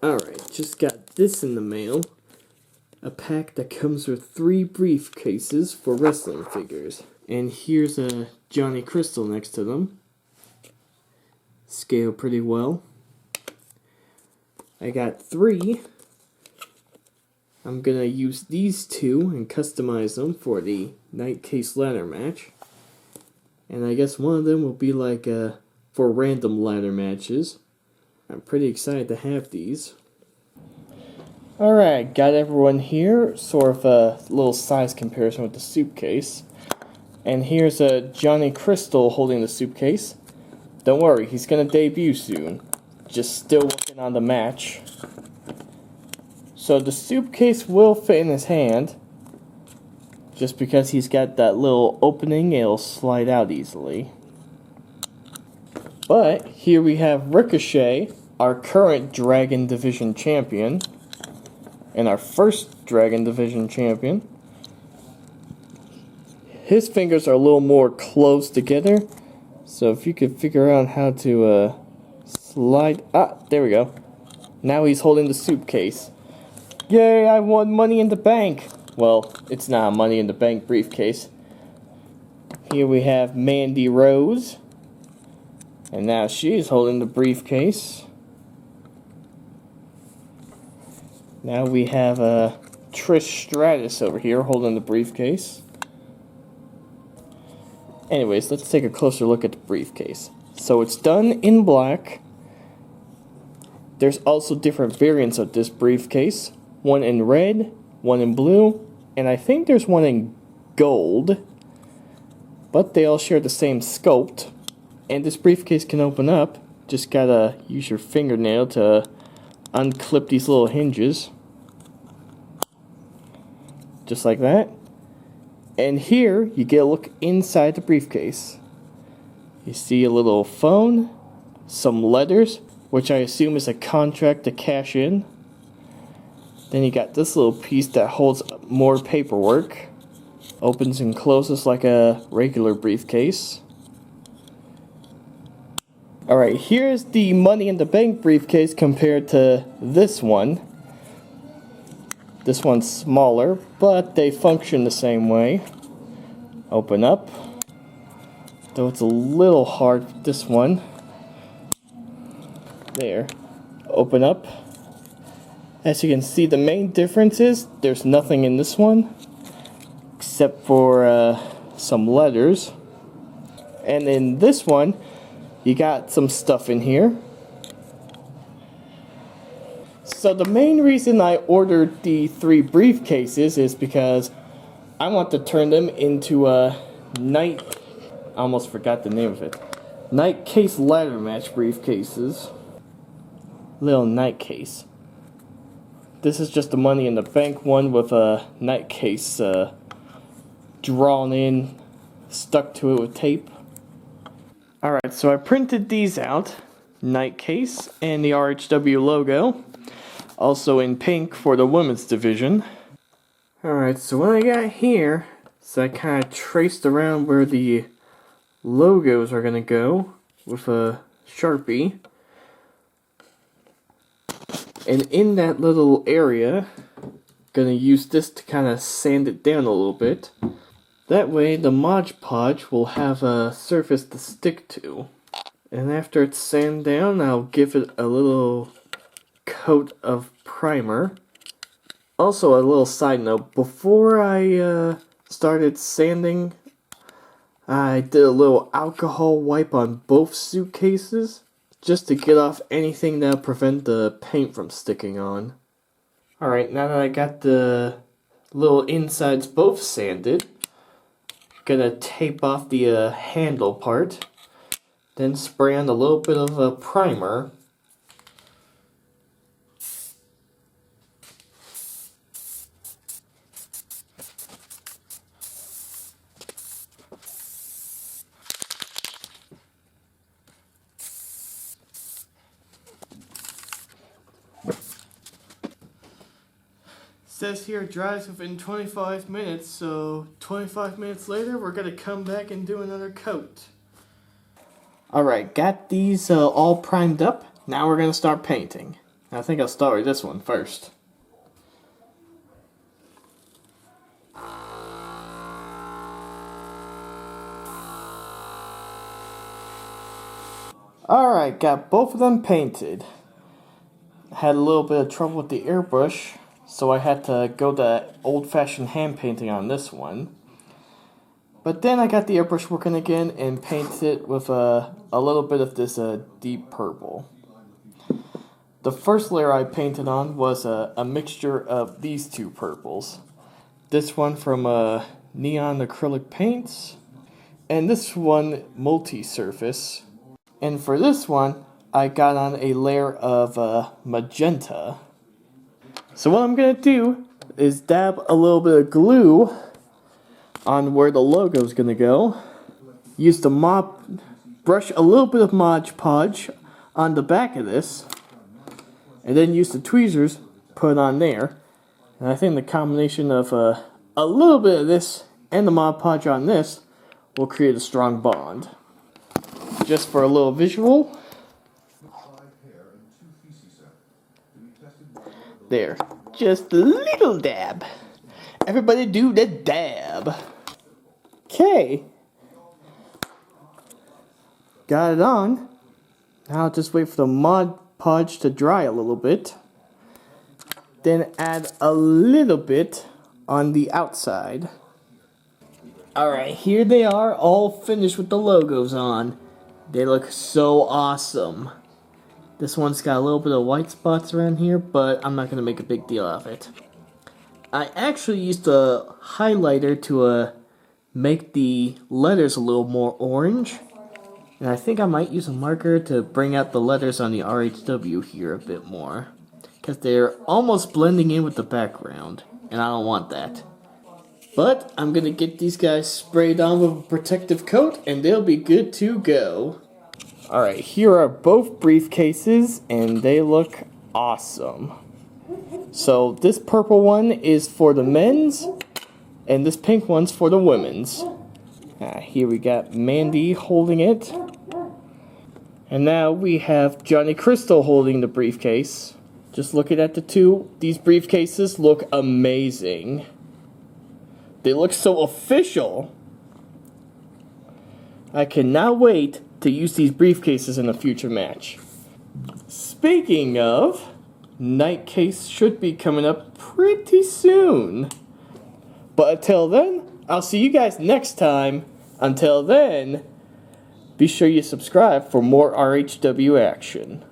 Alright, just got this in the mail. A pack that comes with 3 briefcases for wrestling figures. And here's a Johnny Crystal next to them. Scale pretty well. I got 3. I'm gonna use these 2 and customize them for the Night Case ladder match. And I guess one of them will be like for random ladder matches. I'm pretty excited to have these. Alright, got everyone here. Sort of a little size comparison with the suitcase. And here's a Johnny Crystal holding the suitcase. Don't worry, he's gonna debut soon. Just still working on the match. So the suitcase will fit in his hand. Just because he's got that little opening, it'll slide out easily. But here we have Ricochet, our current Dragon Division champion. And our first Dragon Division champion. His fingers are a little more close together. So if you could figure out how to slide... there we go. Now he's holding the suitcase. Yay, I won Money in the Bank. Well, it's not a Money in the Bank briefcase. Here we have Mandy Rose. And now she's holding the briefcase. Now we have Trish Stratus over here holding the briefcase. Anyways, let's take a closer look at the briefcase. So it's done in black. There's also different variants of this briefcase. One in red, one in blue, and I think there's one in gold. But they all share the same sculpt. And this briefcase can open up. Just gotta use your fingernail to unclip these little hinges. Just like that. And here, you get a look inside the briefcase. You see a little phone, some letters, which I assume is a contract to cash in. Then you got this little piece that holds more paperwork. Opens and closes like a regular briefcase. Alright, here's the Money in the Bank briefcase compared to this one. This one's smaller, but they function the same way. Open up. Though it's a little hard with this one. There. Open up. As you can see, the main difference is there's nothing in this one. Except for some letters. And in this one, you got some stuff in here. So the main reason I ordered the 3 briefcases is because I want to turn them into a I almost forgot the name of it. Night Case ladder match briefcases. Little night case. This is just the Money in the Bank one with a night case drawn in, stuck to it with tape. Alright, so I printed these out. Night case and the RHW logo. Also in pink for the women's division. Alright, so what I got here, so I kind of traced around where the logos are going to go with a Sharpie. And in that little area, going to use this to kind of sand it down a little bit. That way the Mod Podge will have a surface to stick to. And after it's sanded down, I'll give it a little coat of primer. Also, a little side note, before I started sanding, I did a little alcohol wipe on both suitcases, just to get off anything that'll prevent the paint from sticking on. Alright, now that I got the little insides both sanded, gonna tape off the handle part, then spray on a little bit of a primer. Says here dries within 25 minutes, so 25 minutes later we're gonna come back and do another coat. Alright, got these all primed up. Now we're gonna start painting. I think I'll start with this one first. Alright, got both of them painted. Had a little bit of trouble with the airbrush, so I had to go the old-fashioned hand painting on this one. But then I got the airbrush working again and painted it with a little bit of this deep purple. The first layer I painted on was a mixture of these two purples. This one from Neon Acrylic Paints, and this one multi-surface. And for this one, I got on a layer of magenta. So what I'm going to do is dab a little bit of glue on where the logo is going to go. Use the brush a little bit of Mod Podge on the back of this. And then use the tweezers, put it on there. And I think the combination of a little bit of this and the Mod Podge on this will create a strong bond. Just for a little visual. There. Just a little dab. Everybody do the dab. Okay. Got it on. Now I'll just wait for the Mod Podge to dry a little bit. Then add a little bit on the outside. Alright, here they are, all finished with the logos on. They look so awesome. This one's got a little bit of white spots around here, but I'm not going to make a big deal of it. I actually used a highlighter to make the letters a little more orange. And I think I might use a marker to bring out the letters on the RHW here a bit more. Because they're almost blending in with the background, and I don't want that. But I'm going to get these guys sprayed on with a protective coat, and they'll be good to go. Alright, here are both briefcases, and they look awesome. So this purple one is for the men's, and this pink one's for the women's. Here we got Mandy holding it. And now we have Johnny Crystal holding the briefcase. Just looking at the two, these briefcases look amazing. They look so official. I cannot wait to use these briefcases in a future match. Speaking of, Night Case should be coming up pretty soon. But until then, I'll see you guys next time. Until then, be sure you subscribe for more RHW action.